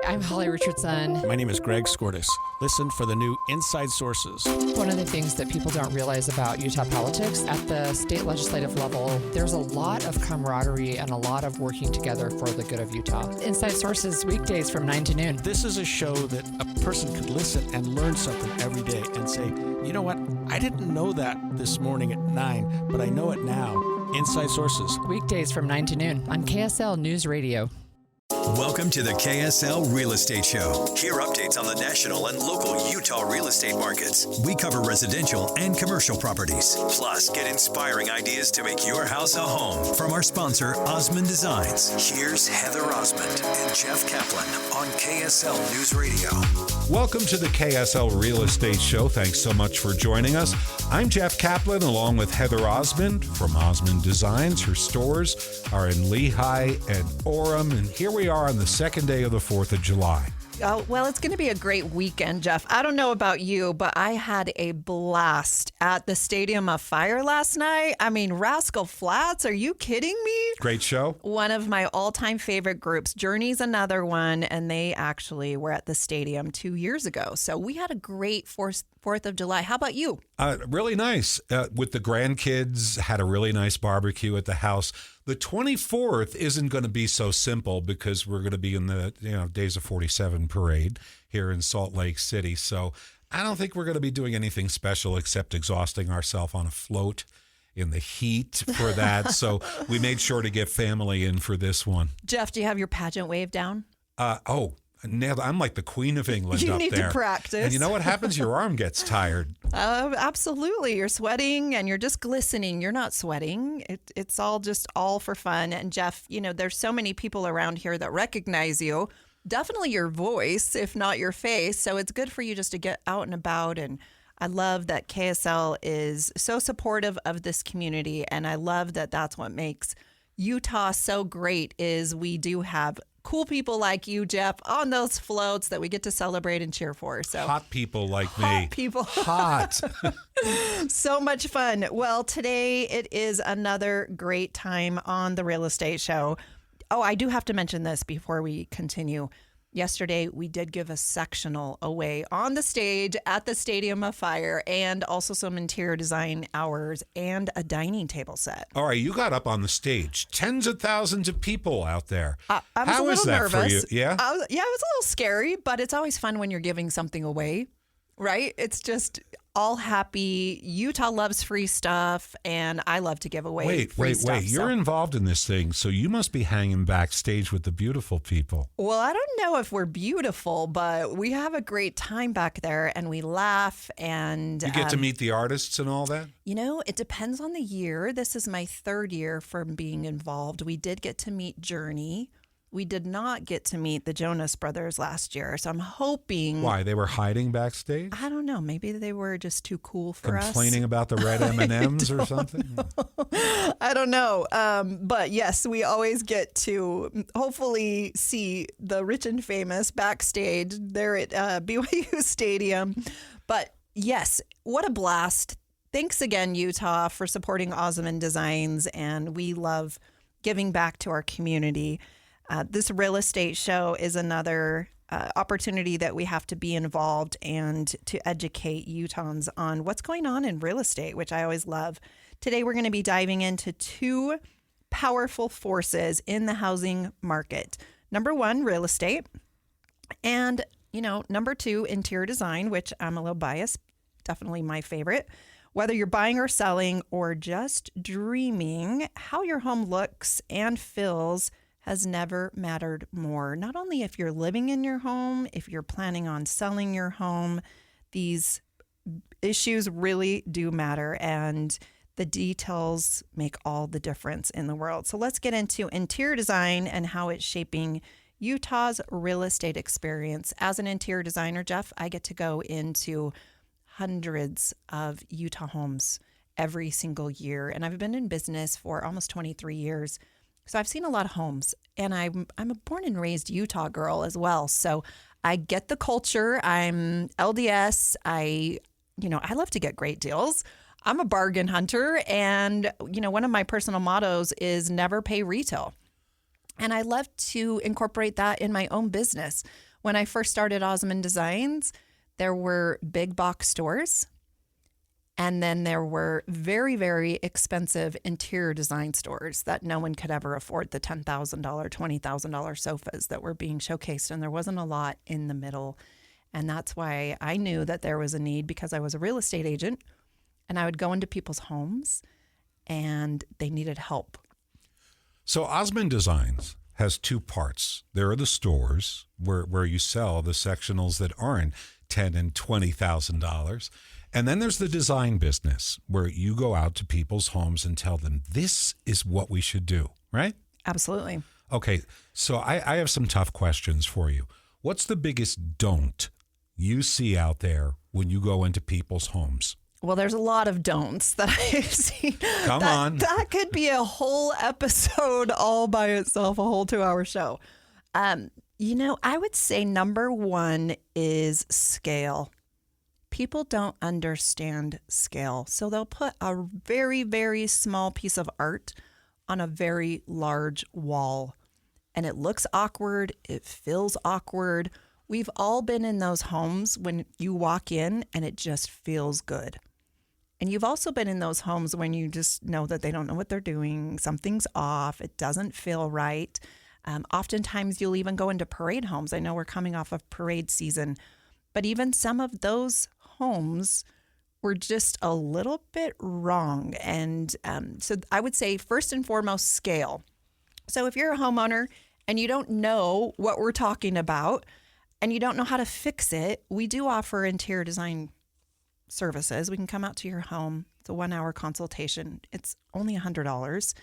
I'm Holly Richardson. My name is Greg Skortis. Listen for the new Inside Sources. One of the things that people don't realize about Utah politics, at the state legislative level, there's a lot of camaraderie and a lot of working together for the good of Utah. Inside Sources, weekdays from 9 to noon. This is a show that a person could listen and learn something every day and say, you know what, I didn't know that this morning at 9, but I know it now. Inside Sources. Weekdays from 9 to noon on KSL News Radio. Welcome to the KSL Real Estate Show. Hear updates on the national and local Utah real estate markets. We cover residential and commercial properties. Plus, get inspiring ideas to make your house a home from our sponsor, Osmond Designs. Here's Heather Osmond and Jeff Caplan on KSL News Radio. Welcome to the KSL Real Estate Show. Thanks so much for joining us. I'm Jeff Caplan along with Heather Osmond from Osmond Designs. Her stores are in Lehigh and Orem, and here we are on the second day of the 4th of July. Oh, well, it's going to be a great weekend, Jeff. I don't know about you, but I had a blast at the Stadium of Fire last night. I mean, Rascal Flatts, are you kidding me? Great show. One of my all-time favorite groups. Journey's another one, and they actually were at the stadium 2 years ago. So we had a great 4th of July. How about you? Really nice. With the grandkids, had a really nice barbecue at the house. The 24th isn't going to be so simple because we're going to be in the Days of 47 parade here in Salt Lake City. So I don't think we're going to be doing anything special except exhausting ourselves on a float in the heat for that. So we made sure to get family in for this one. Jeff, do you have your pageant wave down? I'm like the Queen of England you up there. You need to practice. And you know what happens? Your arm gets tired. Absolutely. You're sweating and you're just glistening. You're not sweating. It's all for fun. And Jeff, there's so many people around here that recognize you. Definitely your voice, if not your face. So it's good for you just to get out and about. And I love that KSL is so supportive of this community. And I love that that's what makes Utah so great is we do have cool people like you, Jeff, on those floats that we get to celebrate and cheer for. So hot people like me. Hot people. Hot. So much fun. Well, today it is another great time on the Real Estate Show. Oh, I do have to mention this before we continue. Yesterday, we did give a sectional away on the stage at the Stadium of Fire and also some interior design hours and a dining table set. All right, you got up on the stage. Tens of thousands of people out there. I was How a little is that nervous. for you? Yeah? It was a little scary, but it's always fun when you're giving something away, right? It's just all happy. Utah loves free stuff, and I love to give away free stuff. Wait. You're involved in this thing, so you must be hanging backstage with the beautiful people. Well, I don't know if we're beautiful, but we have a great time back there, and we laugh. And you get to meet the artists and all that? It depends on the year. This is my 3rd year from being involved. We did get to meet Journey. We did not get to meet the Jonas Brothers last year, so I'm hoping... Why? They were hiding backstage? I don't know. Maybe they were just too cool for us. Complaining about the red M&Ms or something? I don't know. But yes, we always get to hopefully see the rich and famous backstage there at BYU Stadium. But yes, what a blast. Thanks again, Utah, for supporting Osmond Designs, and we love giving back to our community. This real estate show is another opportunity that we have to be involved and to educate Utahns on what's going on in real estate, which I always love. Today, we're going to be diving into 2 powerful forces in the housing market. Number 1, real estate. And, number 2, interior design, which I'm a little biased, definitely my favorite. Whether you're buying or selling or just dreaming, how your home looks and feels has never mattered more. Not only if you're living in your home, if you're planning on selling your home, these issues really do matter, and the details make all the difference in the world. So let's get into interior design and how it's shaping Utah's real estate experience. As an interior designer, Jeff, I get to go into hundreds of Utah homes every single year, and I've been in business for almost 23 years. So I've seen a lot of homes, and I'm a born and raised Utah girl as well. So I get the culture. I'm LDS. I love to get great deals. I'm a bargain hunter, and one of my personal mottos is never pay retail. And I love to incorporate that in my own business. When I first started Osmond Designs, there were big box stores. And then there were very, very expensive interior design stores that no one could ever afford, the $10,000, $20,000 sofas that were being showcased. And there wasn't a lot in the middle. And that's why I knew that there was a need, because I was a real estate agent and I would go into people's homes and they needed help. So Osmond Designs has two parts. There are the stores where you sell the sectionals that aren't $10,000 and $20,000. And then there's the design business where you go out to people's homes and tell them, this is what we should do, right? Absolutely. Okay, so I have some tough questions for you. What's the biggest don't you see out there when you go into people's homes? Well, there's a lot of don'ts that I've seen. Come on. That could be a whole episode all by itself, a whole 2-hour show. I would say number one is scale. People don't understand scale. So they'll put a very, very small piece of art on a very large wall. And it looks awkward. It feels awkward. We've all been in those homes when you walk in and it just feels good. And you've also been in those homes when you just know that they don't know what they're doing. Something's off. It doesn't feel right. Oftentimes you'll even go into parade homes. I know we're coming off of parade season, but even some of those homes were just a little bit wrong. And so I would say first and foremost, scale. So if you're a homeowner and you don't know what we're talking about and you don't know how to fix it, we do offer interior design services. We can come out to your home. It's a 1-hour consultation. It's only $100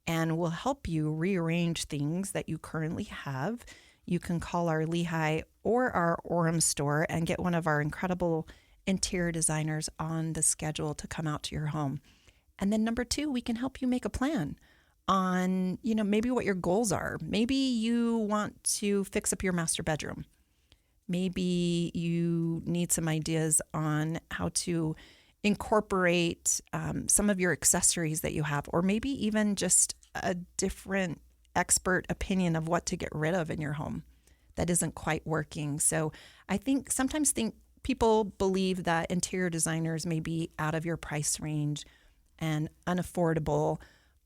and we'll help you rearrange things that you currently have. You can call our Lehigh or our Orem store and get one of our incredible interior designers on the schedule to come out to your home. And then number two, we can help you make a plan on, maybe what your goals are. Maybe you want to fix up your master bedroom. Maybe you need some ideas on how to incorporate some of your accessories that you have, or maybe even just a different expert opinion of what to get rid of in your home that isn't quite working. So I sometimes think people believe that interior designers may be out of your price range and unaffordable,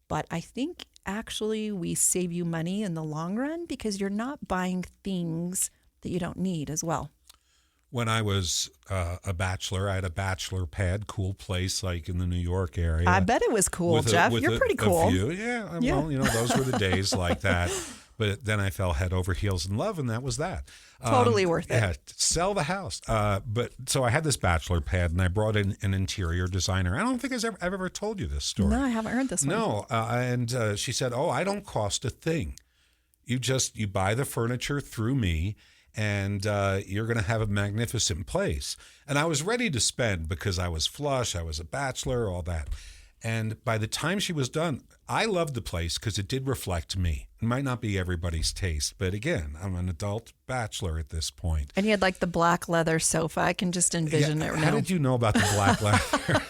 but I think actually we save you money in the long run because you're not buying things that you don't need as well. When I was a bachelor, I had a bachelor pad, cool place like in the New York area. I bet it was cool, Jeff. You're pretty cool. Yeah, well, those were the days like that. But then I fell head over heels in love, and that was that. Totally worth it. Yeah, sell the house. So I had this bachelor pad, and I brought in an interior designer. I don't think I've ever told you this story. No, I haven't heard this one. No, and she said, "Oh, I don't cost a thing. You buy the furniture through me." And you're going to have a magnificent place. And I was ready to spend because I was flush, I was a bachelor, all that. And by the time she was done, I loved the place because it did reflect me. It might not be everybody's taste, but again, I'm an adult bachelor at this point. And you had like the black leather sofa. I can just envision it now. How did you know about the black leather?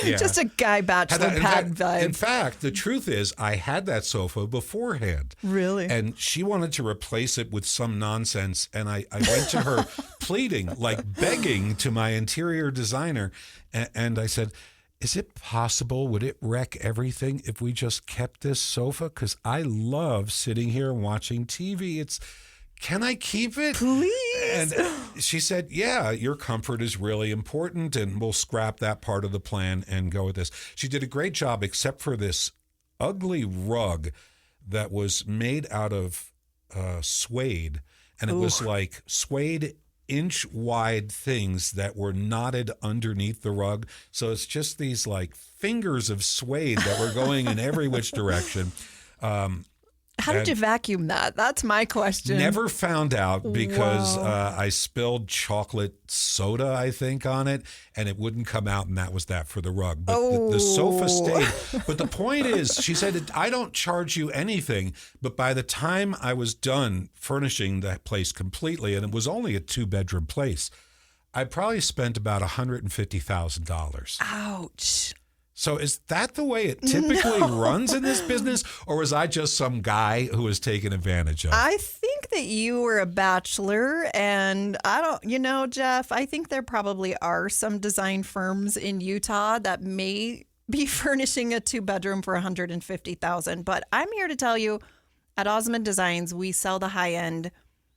Yeah. Just a guy bachelor pad vibe. In fact, the truth is I had that sofa beforehand. Really? And she wanted to replace it with some nonsense. And I went to her pleading, like begging to my interior designer. And I said, is it possible? Would it wreck everything if we just kept this sofa? Because I love sitting here and watching TV. Can I keep it? Please. And she said, yeah, your comfort is really important, and we'll scrap that part of the plan and go with this. She did a great job, except for this ugly rug that was made out of suede. And it was like suede inch-wide things that were knotted underneath the rug. So it's just these like fingers of suede that were going in every which direction. How did you vacuum that? That's my question. Never found out because I spilled chocolate soda, I think, on it, and it wouldn't come out, and that was that for the rug. But the sofa stayed. But the point is, she said, I don't charge you anything, but by the time I was done furnishing that place completely, and it was only a 2-bedroom place, I probably spent about $150,000. Ouch. So is that the way it typically runs in this business, or was I just some guy who was taken advantage of? I think that you were a bachelor, and Jeff, I think there probably are some design firms in Utah that may be furnishing a 2-bedroom for $150,000. But I'm here to tell you, at Osmond Designs, we sell the high end.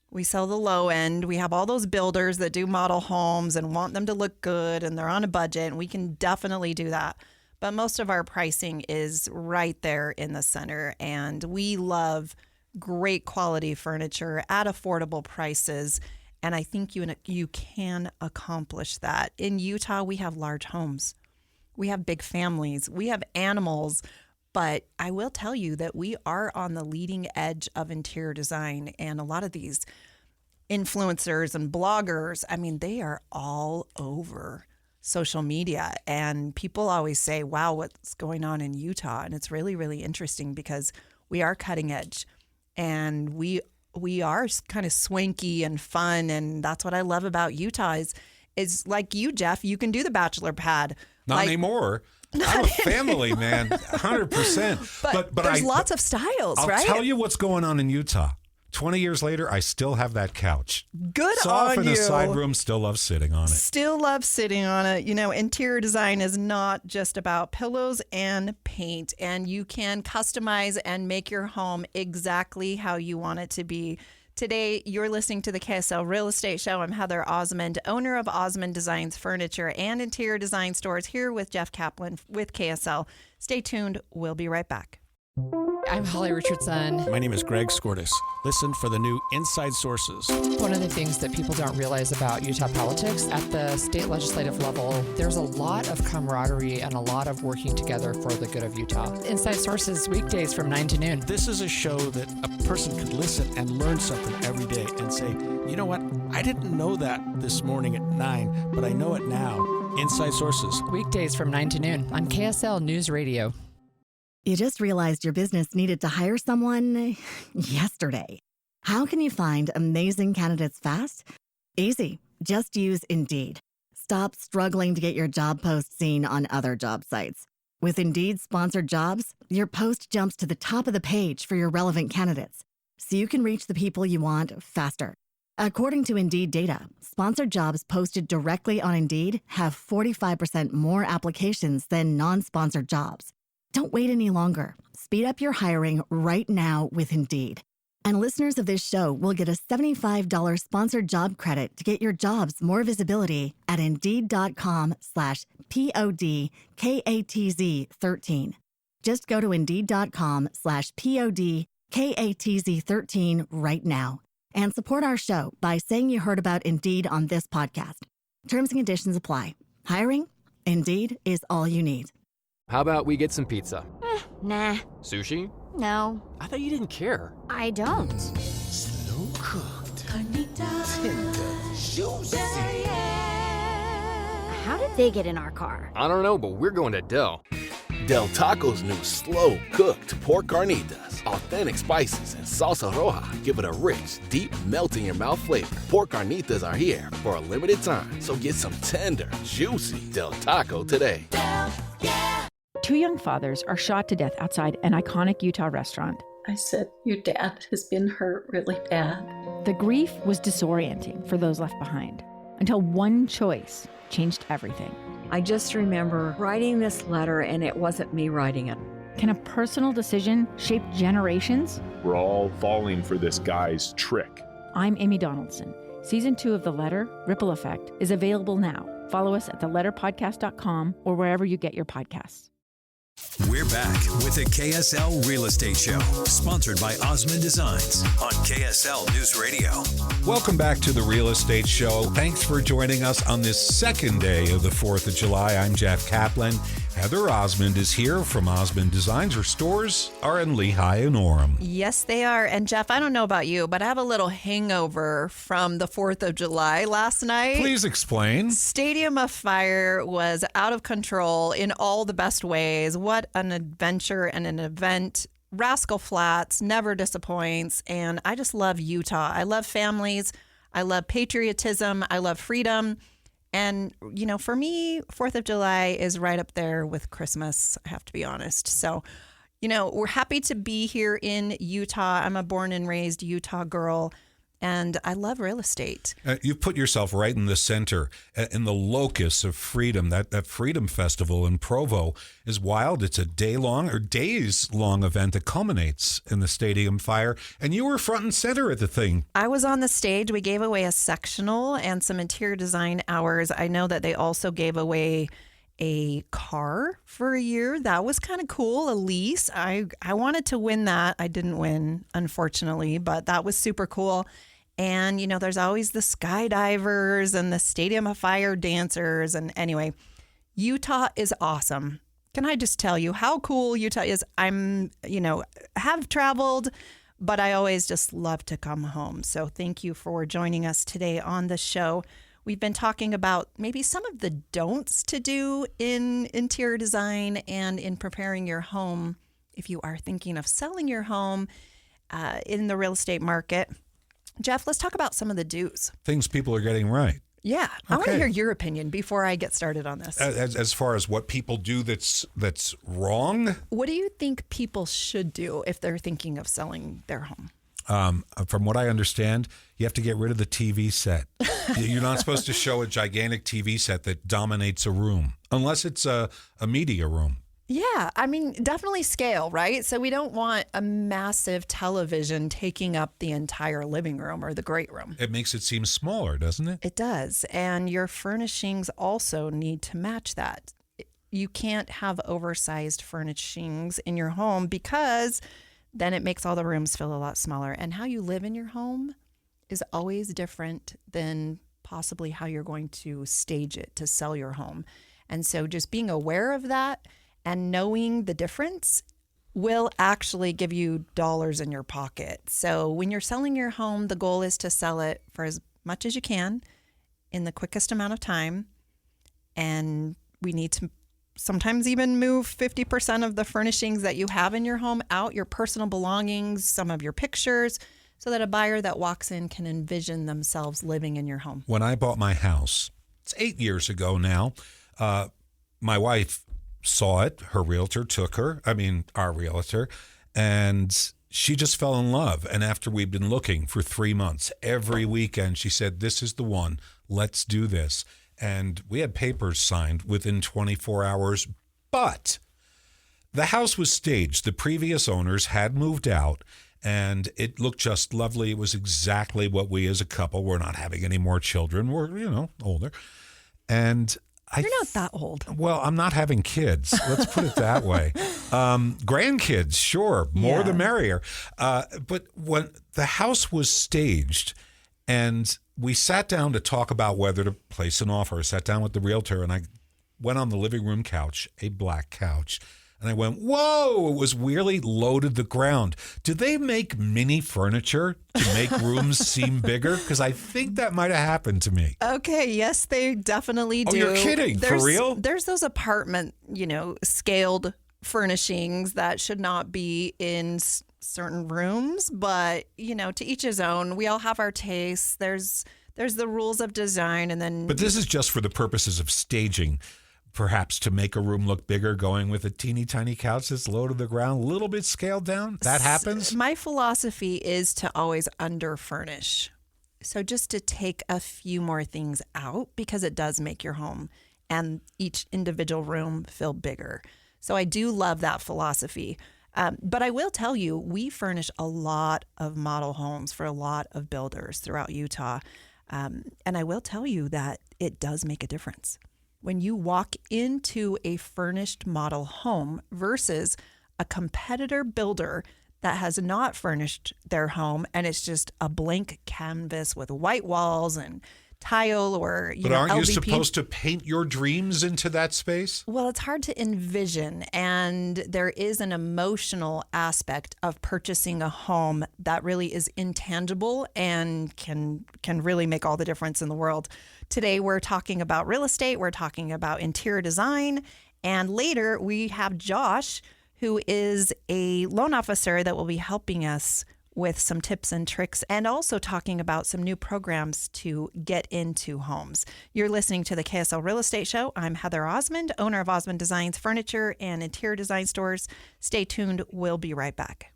We sell the low end. We have all those builders that do model homes and want them to look good, and they're on a budget, and we can definitely do that. But most of our pricing is right there in the center, and we love great quality furniture at affordable prices, and I think you can accomplish that. In Utah, we have large homes. We have big families. We have animals, but I will tell you that we are on the leading edge of interior design, and a lot of these influencers and bloggers, I mean, they are all over social media, and people always say, wow, what's going on in Utah? And it's really, really interesting because we are cutting edge, and we are kind of swanky and fun, and that's what I love about Utah is like you, Jeff, you can do the bachelor pad. Not anymore. I'm a family man, 100%. But there's lots of styles, right? I'll tell you what's going on in Utah. 20 years later, I still have that couch. Good Soft on you. in the side room, still love sitting on it. Still love sitting on it. You know, interior design is not just about pillows and paint, and you can customize and make your home exactly how you want it to be. Today, you're listening to the KSL Real Estate Show. I'm Heather Osmond, owner of Osmond Designs Furniture and Interior Design Stores, here with Jeff Caplan with KSL. Stay tuned. We'll be right back. I'm Holly Richardson. My name is Greg Skortis. Listen for the new Inside Sources. One of the things that people don't realize about Utah politics, at the state legislative level, there's a lot of camaraderie and a lot of working together for the good of Utah. Inside Sources, weekdays from 9 to noon. This is a show that a person could listen and learn something every day and say, you know what? I didn't know that this morning at 9, but I know it now. Inside Sources. Weekdays from 9 to noon on KSL News Radio. You just realized your business needed to hire someone yesterday. How can you find amazing candidates fast? Easy. Just use Indeed. Stop struggling to get your job post seen on other job sites. With Indeed sponsored jobs, your post jumps to the top of the page for your relevant candidates, so you can reach the people you want faster. According to Indeed data, sponsored jobs posted directly on Indeed have 45% more applications than non-sponsored jobs. Don't wait any longer. Speed up your hiring right now with Indeed. And listeners of this show will get a $75 sponsored job credit to get your jobs more visibility at Indeed.com/PODKATZ13. Just go to Indeed.com/PODKATZ13 right now and support our show by saying you heard about Indeed on this podcast. Terms and conditions apply. Hiring? Indeed is all you need. How about we get some pizza? Nah. Sushi? No. I thought you didn't care. I don't. Slow cooked. Tender. Juicy. How did they get in our car? I don't know, but we're going to Del. Del Taco's new slow cooked pork carnitas. Authentic spices and salsa roja give it a rich, deep, melt in your mouth flavor. Pork carnitas are here for a limited time, so get some tender, juicy Del Taco today. Two young fathers are shot to death outside an iconic Utah restaurant. I said, your dad has been hurt really bad. The grief was disorienting for those left behind, until one choice changed everything. I just remember writing this letter, and it wasn't me writing it. Can a personal decision shape generations? We're all falling for this guy's trick. I'm Amy Donaldson. Season 2 of The Letter, Ripple Effect, is available now. Follow us at theletterpodcast.com or wherever you get your podcasts. We're back with the KSL Real Estate Show, sponsored by Osmond Designs on KSL News Radio. Welcome back to the Real Estate Show. Thanks for joining us on this second day of the 4th of July. I'm Jeff Caplan. Heather Osmond is here from Osmond Designs. Her stores are in Lehigh and Orem. Yes, they are. And Jeff, I don't know about you, but I have a little hangover from the 4th of July last night. Please explain. Stadium of Fire was out of control in all the best ways. What an adventure and an event. Rascal Flats never disappoints. And I just love Utah. I love families. I love patriotism. I love freedom. And, for me, 4th of July is right up there with Christmas, I have to be honest. So, we're happy to be here in Utah. I'm a born and raised Utah girl, and I love real estate. You've put yourself right in the center, in the locus of freedom. That Freedom Festival in Provo is wild. It's a days-long event that culminates in the stadium fire, and you were front and center at the thing. I was on the stage. We gave away a sectional and some interior design hours. I know that they also gave away a car for a year. That was kind of cool, a lease. I wanted to win that. I didn't win, unfortunately, but that was super cool. And, there's always the skydivers and the Stadium of Fire dancers. And anyway, Utah is awesome. Can I just tell you how cool Utah is? Have traveled, but I always just love to come home. So thank you for joining us today on the show. We've been talking about maybe some of the don'ts to do in interior design and in preparing your home if you are thinking of selling your home in the real estate market. Jeff, let's talk about some of the do's. Things people are getting right. Yeah. I want to hear your opinion before I get started on this. As far as what people do that's wrong? What do you think people should do if they're thinking of selling their home? From what I understand, you have to get rid of the TV set. You're not supposed to show a gigantic TV set that dominates a room, unless it's a media room. Yeah, definitely scale, right? So we don't want a massive television taking up the entire living room or the great room. It makes it seem smaller, doesn't it? It does. And your furnishings also need to match that. You can't have oversized furnishings in your home because then it makes all the rooms feel a lot smaller. And how you live in your home is always different than possibly how you're going to stage it to sell your home. And so just being aware of that and knowing the difference will actually give you dollars in your pocket. So when you're selling your home, the goal is to sell it for as much as you can in the quickest amount of time. And we need to sometimes even move 50% of the furnishings that you have in your home out, your personal belongings, some of your pictures, so that a buyer that walks in can envision themselves living in your home. When I bought my house, it's 8 years ago now, my wife saw it. Her realtor took her, our realtor, and she just fell in love. And after we'd been looking for 3 months, every weekend, she said, "This is the one. Let's do this." And we had papers signed within 24 hours. But the house was staged. The previous owners had moved out, and it looked just lovely. It was exactly what we as a couple, we're not having any more children. We're, older. And you're not that old. Well, I'm not having kids. Let's put it that way. Grandkids, sure, more the merrier. But when the house was staged and we sat down to talk about whether to place an offer, I sat down with the realtor and I went on the living room couch, a black couch, and I went, whoa, it was weirdly low to the ground. Do they make mini furniture to make rooms seem bigger? Because I think that might have happened to me. Okay, yes, they definitely do. Oh, you're kidding. For real? There's those apartment, scaled furnishings that should not be in certain rooms, but, to each his own. We all have our tastes. There's the rules of design, and then... But this is just for the purposes of staging. Perhaps to make a room look bigger, going with a teeny tiny couch that's low to the ground, a little bit scaled down. That happens. My philosophy is to always underfurnish. So just to take a few more things out, because it does make your home and each individual room feel bigger. So I do love that philosophy. But I will tell you, we furnish a lot of model homes for a lot of builders throughout Utah. And I will tell you that it does make a difference. When you walk into a furnished model home versus a competitor builder that has not furnished their home and it's just a blank canvas with white walls and tile or, But aren't you LVP. supposed to paint your dreams into that space? Well, it's hard to envision, and there is an emotional aspect of purchasing a home that really is intangible and can really make all the difference in the world. Today, we're talking about real estate, we're talking about interior design, and later we have Josh, who is a loan officer that will be helping us with some tips and tricks and also talking about some new programs to get into homes. You're listening to the KSL Real Estate Show. I'm Heather Osmond, owner of Osmond Designs Furniture and Interior Design Stores. Stay tuned. We'll be right back.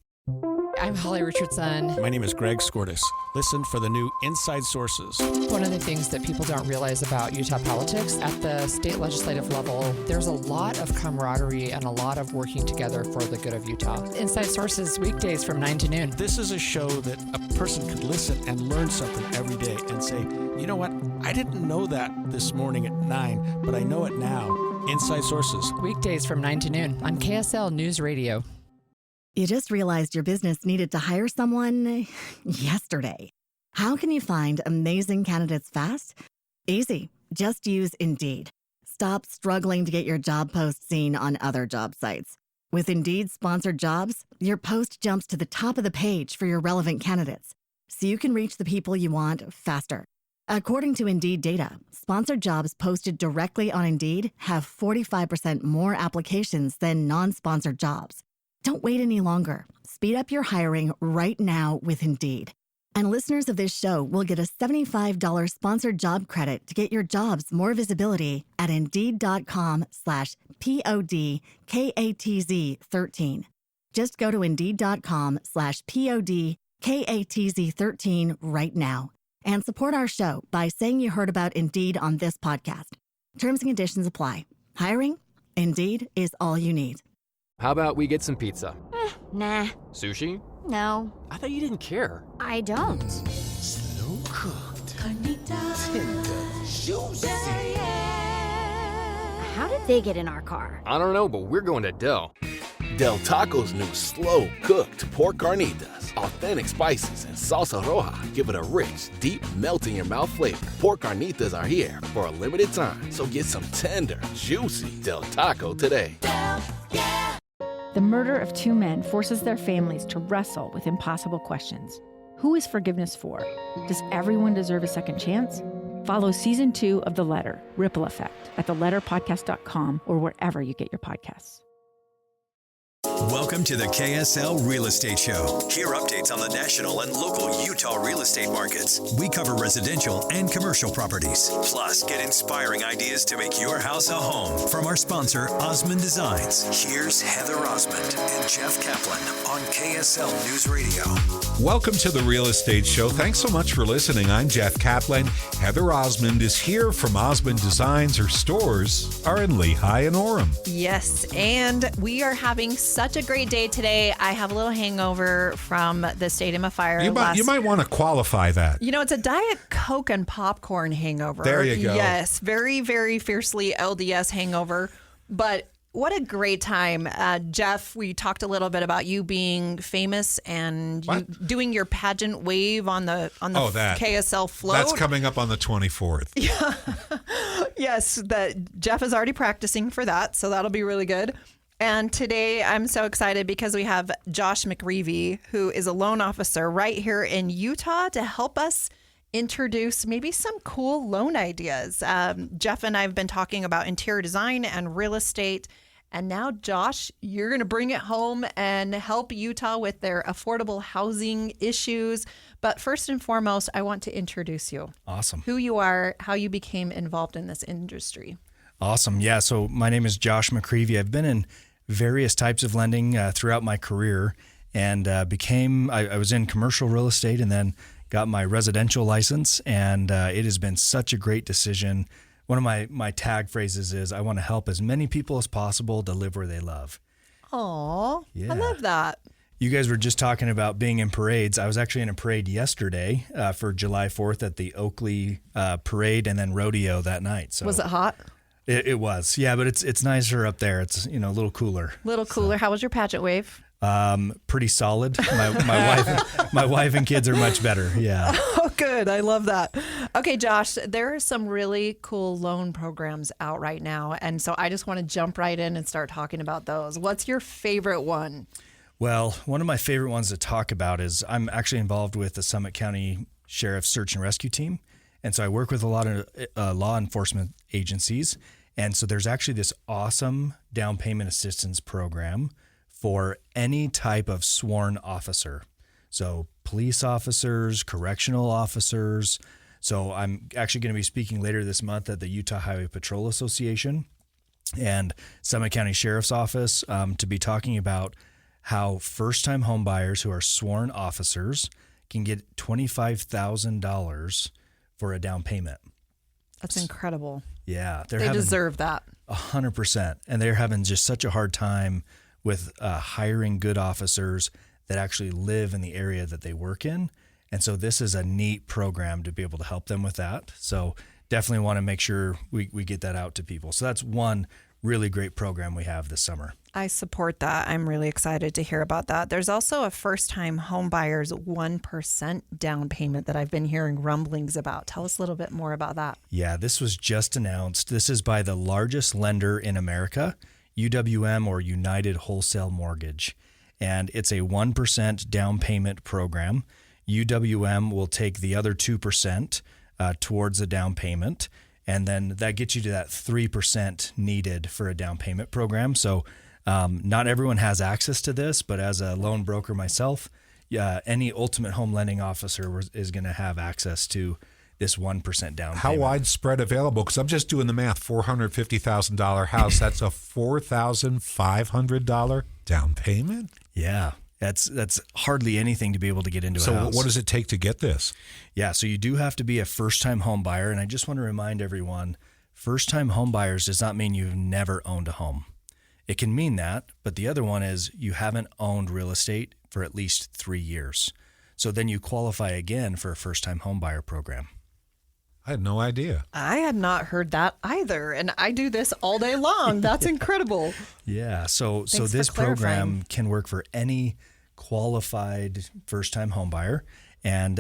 I'm Holly Richardson. My name is Greg Skortis. Listen for the new Inside Sources. One of the things that people don't realize about Utah politics, at the state legislative level, there's a lot of camaraderie and a lot of working together for the good of Utah. Inside Sources, weekdays from 9 to noon. This is a show that a person could listen and learn something every day and say, you know what, I didn't know that this morning at 9, but I know it now. Inside Sources. Weekdays from 9 to noon on KSL News Radio. You just realized your business needed to hire someone yesterday. How can you find amazing candidates fast? Easy. Just use Indeed. Stop struggling to get your job post seen on other job sites. With Indeed sponsored jobs, your post jumps to the top of the page for your relevant candidates, so you can reach the people you want faster. According to Indeed data, sponsored jobs posted directly on Indeed have 45% more applications than non-sponsored jobs. Don't wait any longer. Speed up your hiring right now with Indeed. And listeners of this show will get a $75 sponsored job credit to get your jobs more visibility at Indeed.com/PODKATZ13. Just go to Indeed.com/PODKATZ13 right now and support our show by saying you heard about Indeed on this podcast. Terms and conditions apply. Hiring? Indeed is all you need. How about we get some pizza? Nah. Sushi? No. I thought you didn't care. I don't. Slow cooked. How did they get in our car? I don't know, but we're going to Del. Del Taco's new slow cooked pork carnitas. Authentic spices and salsa roja give it a rich, deep, melt in your mouth flavor. Pork carnitas are here for a limited time, so get some tender, juicy Del Taco today. The murder of two men forces their families to wrestle with impossible questions. Who is forgiveness for? Does everyone deserve a second chance? Follow Season 2 of The Letter, Ripple Effect, at theletterpodcast.com or wherever you get your podcasts. Welcome to the KSL Real Estate Show. Hear updates on the national and local Utah real estate markets. We cover residential and commercial properties. Plus, get inspiring ideas to make your house a home from our sponsor, Osmond Designs. Here's Heather Osmond and Jeff Caplan on KSL News Radio. Welcome to the Real Estate Show. Thanks so much for listening. I'm Jeff Caplan. Heather Osmond is here from Osmond Designs. Her stores are in Lehigh and Orem. Yes, and we are having such a great day today. I have a little hangover from the Stadium of Fire. You might want to qualify that. You know, it's a Diet Coke and popcorn hangover. There you go. Yes, very, very fiercely LDS hangover. But what a great time. Jeff, we talked a little bit about you being famous and you doing your pageant wave on the KSL float. That's coming up on the 24th. Yeah. Yes, that Jeff is already practicing for that, so that'll be really good. And today I'm so excited because we have Josh McReavy, who is a loan officer right here in Utah, to help us introduce maybe some cool loan ideas. Jeff and I have been talking about interior design and real estate. And now, Josh, you're going to bring it home and help Utah with their affordable housing issues. But first and foremost, I want to introduce you. Awesome. Who you are, how you became involved in this industry. Awesome. Yeah. So my name is Josh McReavy. I've been in various types of lending throughout my career and I was in commercial real estate and then got my residential license. And it has been such a great decision. One of my tag phrases is I want to help as many people as possible to live where they love. Aw, yeah. I love that. You guys were just talking about being in parades. I was actually in a parade yesterday for July 4th at the Oakley parade and then rodeo that night. So was it hot? It was, yeah, but it's nicer up there. It's a little cooler. Little cooler. So. How was your pageant wave? Pretty solid. My wife and kids are much better. Yeah. Oh, good. I love that. Okay, Josh, there are some really cool loan programs out right now, and so I just want to jump right in and start talking about those. What's your favorite one? Well, one of my favorite ones to talk about is I'm actually involved with the Summit County Sheriff's Search and Rescue Team. And so I work with a lot of law enforcement agencies. And so there's actually this awesome down payment assistance program for any type of sworn officer. So police officers, correctional officers. So I'm actually going to be speaking later this month at the Utah Highway Patrol Association and Summit County Sheriff's Office to be talking about how first-time homebuyers who are sworn officers can get $25,000 for a down payment. That's incredible. Yeah. They deserve that. 100%. And they're having just such a hard time with hiring good officers that actually live in the area that they work in. And so this is a neat program to be able to help them with that. So definitely want to make sure we get that out to people. So that's one really great program we have this summer. I support that. I'm really excited to hear about that. There's also a first-time home buyer's 1% down payment that I've been hearing rumblings about. Tell us a little bit more about that. Yeah, this was just announced. This is by the largest lender in America, UWM, or United Wholesale Mortgage. And it's a 1% down payment program. UWM will take the other 2% towards the down payment. And then that gets you to that 3% needed for a down payment program. So not everyone has access to this, but as a loan broker myself, any ultimate home lending officer is going to have access to this 1% down payment. How widespread available? Because I'm just doing the math. $450,000 house, that's a $4,500 down payment? Yeah. That's hardly anything to be able to get into a house. So what does it take to get this? Yeah, so you do have to be a first-time home buyer. And I just want to remind everyone, first-time home buyers does not mean you've never owned a home. It can mean that, but the other one is you haven't owned real estate for at least 3 years. So then you qualify again for a first-time home buyer program. I had no idea. I had not heard that either, and I do this all day long. That's incredible. Yeah, so this program can work for any qualified first-time home buyer. And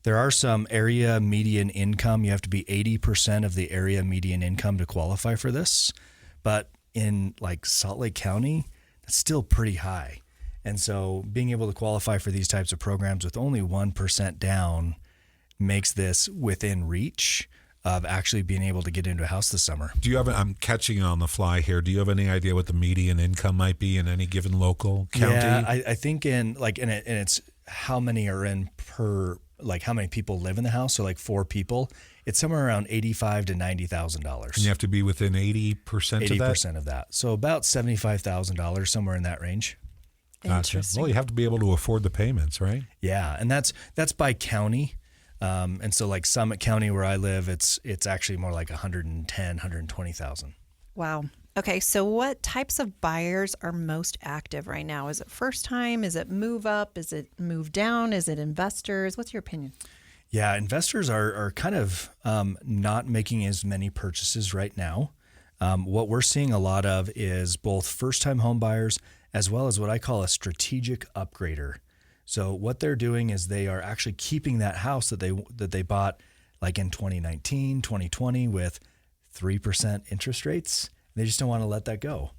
there are some area median income. You have to be 80% of the area median income to qualify for this. But in like Salt Lake County, that's still pretty high. And so being able to qualify for these types of programs with only 1% down makes this within reach of actually being able to get into a house this summer. Do you have, I'm catching you on the fly here, do you have any idea what the median income might be in any given local county? Yeah, I think it's how many are in per, like how many people live in the house. So like 4 people, it's somewhere around $85,000 to $90,000. And you have to be within 80% of that? 80% of that. So about $75,000, somewhere in that range. Gotcha. Well, you have to be able to afford the payments, right? Yeah, and that's by county. And so like Summit County where I live, it's actually more like 120,000. Wow. Okay, so what types of buyers are most active right now? Is it first time? Is it move up? Is it move down? Is it investors? What's your opinion? Yeah, investors are kind of not making as many purchases right now. What we're seeing a lot of is both first-time home buyers as well as what I call a strategic upgrader. So what they're doing is they are actually keeping that house that they bought like in 2019, 2020 with 3% interest rates. They just don't want to let that go.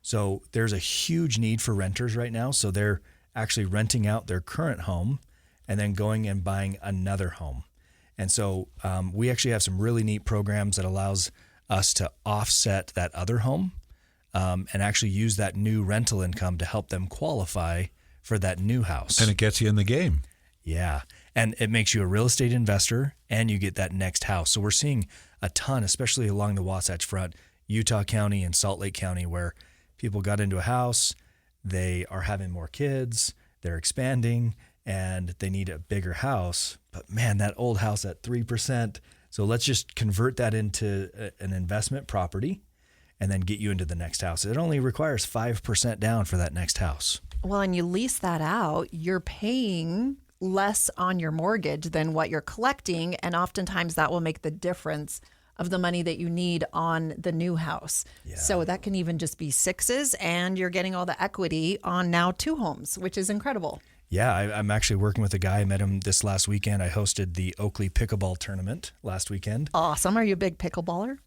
So there's a huge need for renters right now. So they're actually renting out their current home and then going and buying another home. And so we actually have some really neat programs that allows us to offset that other home and actually use that new rental income to help them qualify for that new house. And it gets you in the game. Yeah. And it makes you a real estate investor and you get that next house. So we're seeing a ton, especially along the Wasatch Front, Utah County and Salt Lake County, where people got into a house, they are having more kids, they're expanding, and they need a bigger house. But man, that old house at 3%. So let's just convert that into an investment property and then get you into the next house. It only requires 5% down for that next house. Well, and you lease that out, you're paying less on your mortgage than what you're collecting. And oftentimes that will make the difference of the money that you need on the new house. Yeah. So that can even just be 6s and you're getting all the equity on now 2 homes, which is incredible. Yeah, I'm actually working with a guy. I met him this last weekend. I hosted the Oakley Pickleball Tournament last weekend. Awesome. Are you a big pickleballer?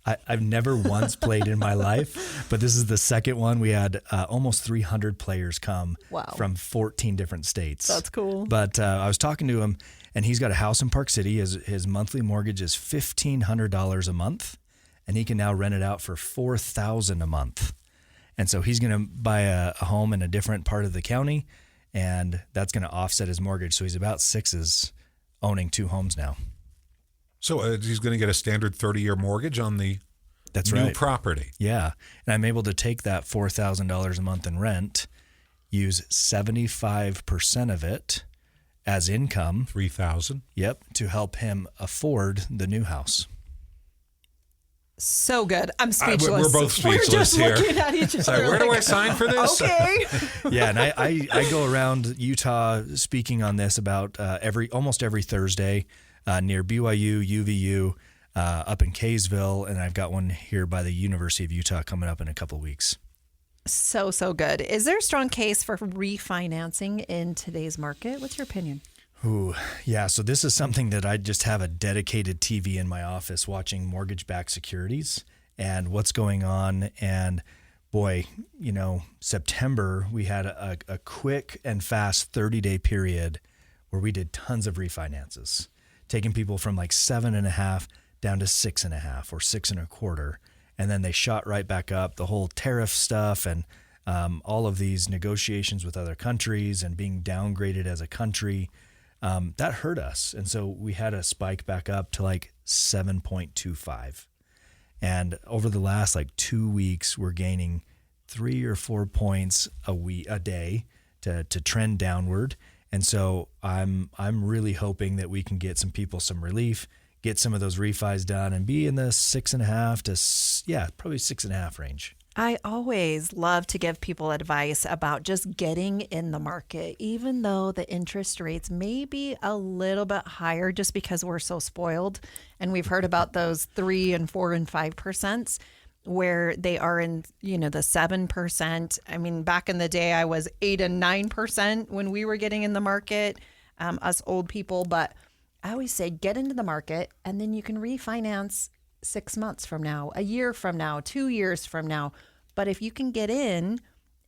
I've never once played in my life, but this is the second one. We had almost 300 players come from 14 different states. That's cool. But I was talking to him, and he's got a house in Park City. His monthly mortgage is $1,500 a month, and he can now rent it out for $4,000 a month. And so he's going to buy a home in a different part of the county. and that's going to offset his mortgage. So he's about 6s owning 2 homes now. So he's going to get a standard 30-year mortgage on the new property. Yeah. And I'm able to take that $4,000 a month in rent, use 75% of it as income. $3,000. Yep. To help him afford the new house. So good. I'm speechless. We're both speechless We're just here. looking at each other. So where do I sign for this? Okay. Yeah, and I go around Utah speaking on this about almost every Thursday near BYU, UVU, up in Kaysville, and I've got one here by the University of Utah coming up in a couple of weeks. So good. Is there a strong case for refinancing in today's market? What's your opinion? Ooh, yeah. So this is something that I just have a dedicated TV in my office watching mortgage-backed securities and what's going on. And boy, September, we had a quick and fast 30-day period where we did tons of refinances, taking people from like 7.5 down to 6.5 or 6.25. And then they shot right back up. The whole tariff stuff and all of these negotiations with other countries and being downgraded as a country, that hurt us. And so we had a spike back up to like 7.25. And over the last 2 weeks, we're gaining 3 or 4 points a day to trend downward. And so I'm really hoping that we can get some people some relief, get some of those refis done, and be in the 6.5 to probably 6.5 range. I always love to give people advice about just getting in the market, even though the interest rates may be a little bit higher just because we're so spoiled. And we've heard about those 3 and 4 and 5% where they are in, the 7%. I mean, back in the day, I was 8 and 9% when we were getting in the market, us old people. But I always say get into the market and then you can refinance 6 months from now, a year from now, 2 years from now. But if you can get in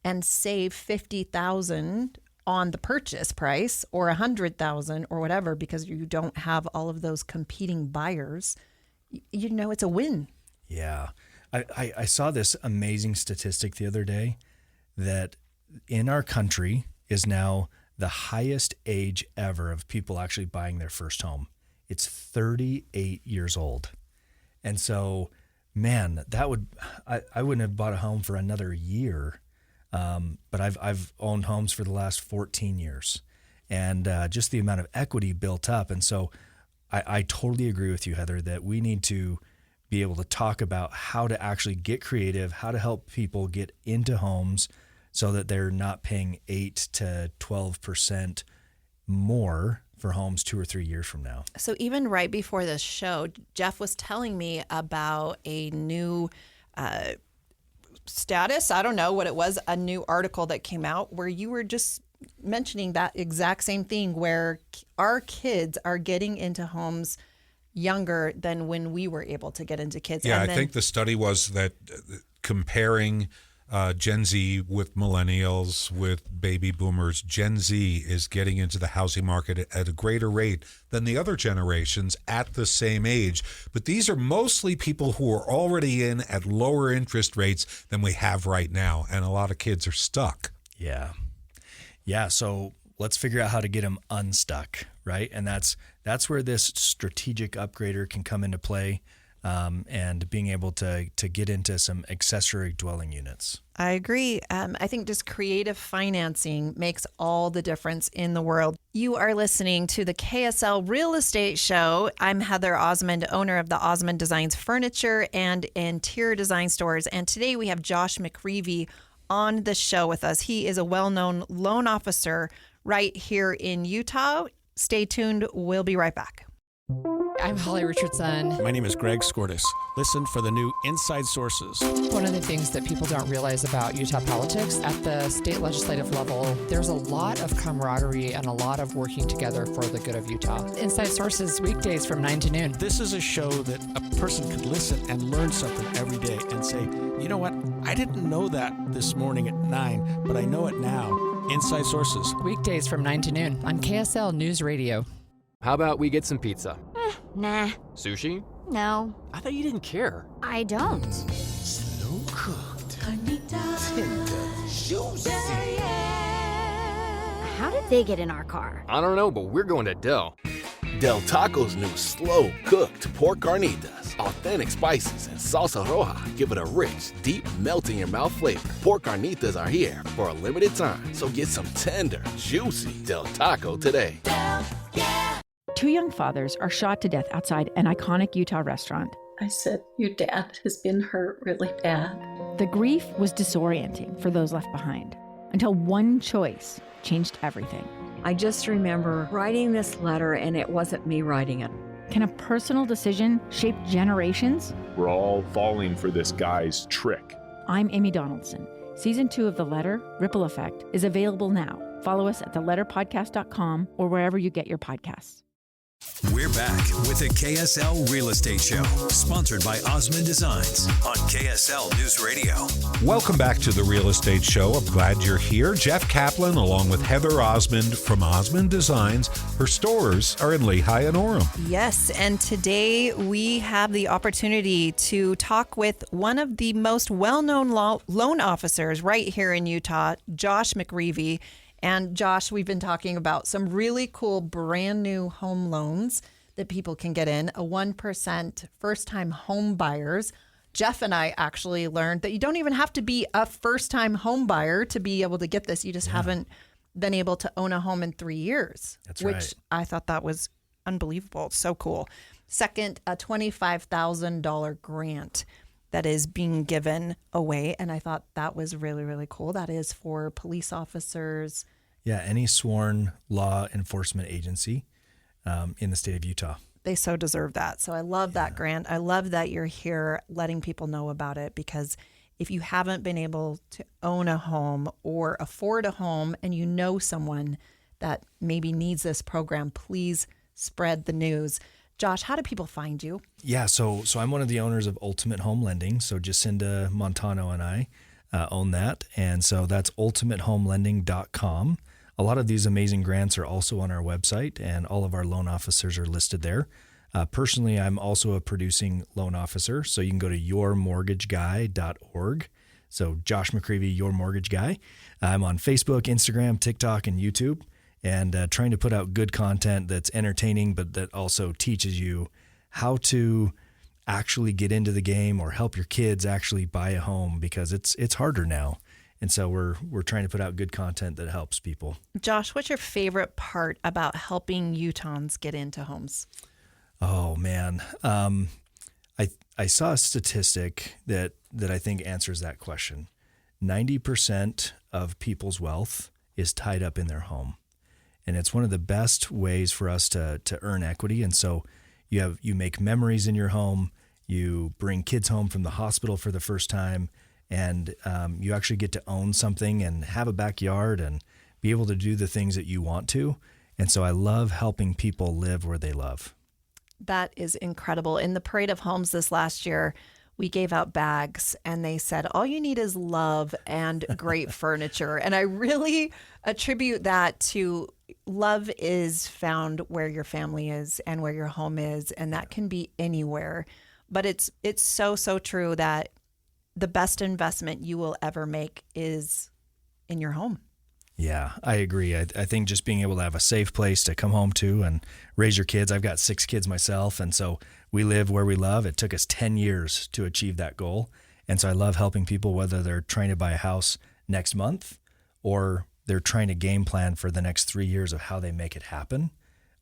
and save $50,000 on the purchase price or $100,000 or whatever, because you don't have all of those competing buyers, it's a win. Yeah. I saw this amazing statistic the other day that in our country is now the highest age ever of people actually buying their first home. It's 38 years old. And so, man, I wouldn't have bought a home for another year. But I've owned homes for the last 14 years and just the amount of equity built up. And so I totally agree with you, Heather, that we need to be able to talk about how to actually get creative, how to help people get into homes so that they're not paying 8 to 12% more for homes 2 or 3 years from now. So even right before this show, Jeff was telling me about a new status. I don't know what it was, a new article that came out where you were just mentioning that exact same thing where our kids are getting into homes younger than when we were able to get into kids. Yeah, and I think the study was that comparing Gen Z with millennials, with baby boomers, Gen Z is getting into the housing market at a greater rate than the other generations at the same age. But these are mostly people who are already in at lower interest rates than we have right now. And a lot of kids are stuck. Yeah. Yeah. So let's figure out how to get them unstuck, right? And that's where this strategic upgrader can come into play. And being able to get into some accessory dwelling units. I agree. I think just creative financing makes all the difference in the world. You are listening to the KSL Real Estate Show. I'm Heather Osmond, owner of the Osmond Designs Furniture and Interior Design Stores. And today we have Josh McReavy on the show with us. He is a well-known loan officer right here in Utah. Stay tuned. We'll be right back. I'm Holly Richardson. My name is Greg Skortis. Listen for the new Inside Sources. One of the things that people don't realize about Utah politics, at the state legislative level, there's a lot of camaraderie and a lot of working together for the good of Utah. Inside Sources, weekdays from 9 to noon. This is a show that a person could listen and learn something every day and say, you know what, I didn't know that this morning at 9, but I know it now. Inside Sources. Weekdays from 9 to noon on KSL News Radio. How about we get some pizza? Nah. Sushi? No. I thought you didn't care. I don't. Slow cooked. Tender. Juicy. How did they get in our car? I don't know, but we're going to Del. Del Taco's new slow-cooked pork carnitas. Authentic spices and salsa roja give it a rich, deep, melt-in-your-mouth flavor. Pork carnitas are here for a limited time, so get some tender, juicy Del Taco today. Del, yeah. 2 young fathers are shot to death outside an iconic Utah restaurant. I said, your dad has been hurt really bad. The grief was disorienting for those left behind, until one choice changed everything. I just remember writing this letter, and it wasn't me writing it. Can a personal decision shape generations? We're all falling for this guy's trick. I'm Amy Donaldson. Season 2 of The Letter, Ripple Effect, is available now. Follow us at theletterpodcast.com or wherever you get your podcasts. We're back with the KSL Real Estate Show, sponsored by Osmond Designs on KSL News Radio. Welcome back to the Real Estate Show. I'm glad you're here. Jeff Caplan along with Heather Osmond from Osmond Designs. Her stores are in Lehigh and Orem. Yes, and today we have the opportunity to talk with one of the most well-known loan officers right here in Utah, Josh McReavy. And Josh, we've been talking about some really cool brand new home loans that people can get in, a 1% first-time home buyers. Jeff and I actually learned that you don't even have to be a first-time home buyer to be able to get this. You just haven't been able to own a home in 3 years, which I thought that was unbelievable. So cool. Second, a $25,000 grant that is being given away. And I thought that was really, really cool. That is for police officers. Yeah, any sworn law enforcement agency in the state of Utah. They so deserve that. So I love that grant. I love that you're here letting people know about it, because if you haven't been able to own a home or afford a home and you know someone that maybe needs this program, please spread the news. Josh, how do people find you? Yeah, so I'm one of the owners of Ultimate Home Lending. So Jacinda Montano and I own that. And so that's ultimatehomelending.com. A lot of these amazing grants are also on our website, and all of our loan officers are listed there. Personally, I'm also a producing loan officer, so you can go to yourmortgageguy.org. So Josh McReavy, Your Mortgage Guy. I'm on Facebook, Instagram, TikTok, and YouTube, and trying to put out good content that's entertaining, but that also teaches you how to actually get into the game or help your kids actually buy a home, because it's harder now. And so we're trying to put out good content that helps people. Josh, what's your favorite part about helping Utahns get into homes? Oh, man. I saw a statistic that I think answers that question. 90% of people's wealth is tied up in their home. And it's one of the best ways for us to earn equity. And so you make memories in your home. You bring kids home from the hospital for the first time, and you actually get to own something and have a backyard and be able to do the things that you want to. And so I love helping people live where they love. That is incredible. In the Parade of Homes this last year, we gave out bags, and they said, all you need is love and great furniture. And I really attribute that to love is found where your family is and where your home is, and that can be anywhere. But it's so, so true that the best investment you will ever make is in your home. Yeah, I agree. I think just being able to have a safe place to come home to and raise your kids. I've got 6 kids myself, and so we live where we love. It took us 10 years to achieve that goal. And so I love helping people, whether they're trying to buy a house next month or they're trying to game plan for the next 3 years of how they make it happen.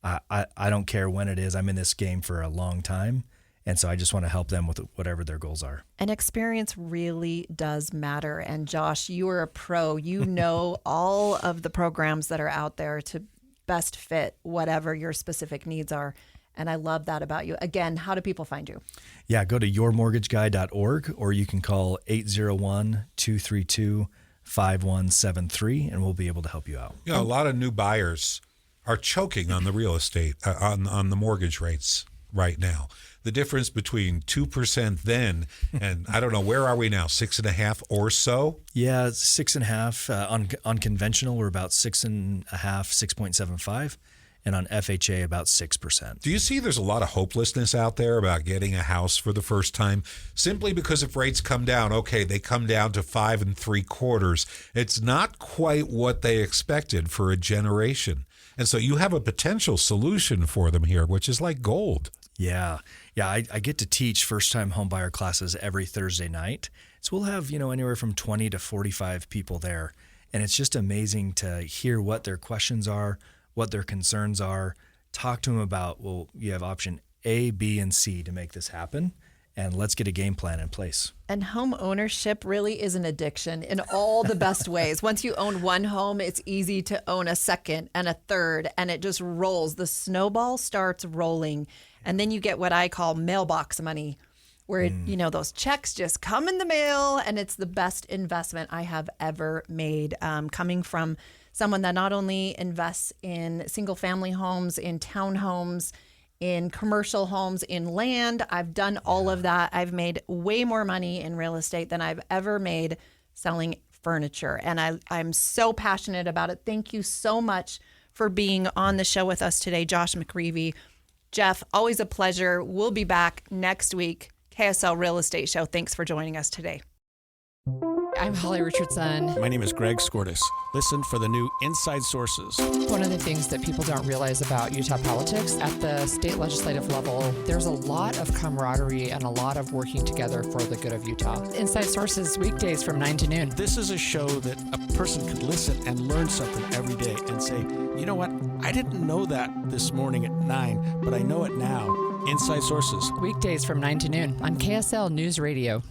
I don't care when it is. I'm in this game for a long time. And so I just want to help them with whatever their goals are. And experience really does matter. And Josh, you are a pro. You know all of the programs that are out there to best fit whatever your specific needs are. And I love that about you. Again, how do people find you? Yeah, go to yourmortgageguy.org, or you can call 801-232-5173, and we'll be able to help you out. You know, a lot of new buyers are choking on the real estate, on the mortgage rates right now. The difference between 2% then and I don't know, where are we now? 6.5 or so? Yeah, 6.5 on conventional. We're about 6.5, 6.75, and on FHA about 6%. Do you see there's a lot of hopelessness out there about getting a house for the first time simply because if rates come down, okay, they come down to 5 3/4. It's not quite what they expected for a generation. And so you have a potential solution for them here, which is like gold. Yeah. I get to teach first-time homebuyer classes every Thursday night. So we'll have, anywhere from 20 to 45 people there. And it's just amazing to hear what their questions are, what their concerns are, talk to them about, well, you have option A, B, and C to make this happen, and let's get a game plan in place. And home ownership really is an addiction in all the best ways. Once you own one home, it's easy to own a second and a third, and it just rolls. The snowball starts rolling, and then you get what I call mailbox money, where, those checks just come in the mail, and it's the best investment I have ever made, coming from someone that not only invests in single-family homes, in townhomes, in commercial homes, in land. I've done all of that. I've made way more money in real estate than I've ever made selling furniture, and I'm so passionate about it. Thank you so much for being on the show with us today, Josh McReavy. Jeff, always a pleasure. We'll be back next week. KSL Real Estate Show. Thanks for joining us today. I'm Holly Richardson. My name is Greg Skortis. Listen for the new Inside Sources. One of the things that people don't realize about Utah politics, at the state legislative level, there's a lot of camaraderie and a lot of working together for the good of Utah. Inside Sources, weekdays from 9 to noon. This is a show that a person could listen and learn something every day and say, you know what, I didn't know that this morning at 9, but I know it now. Inside Sources. Weekdays from 9 to noon on KSL News Radio.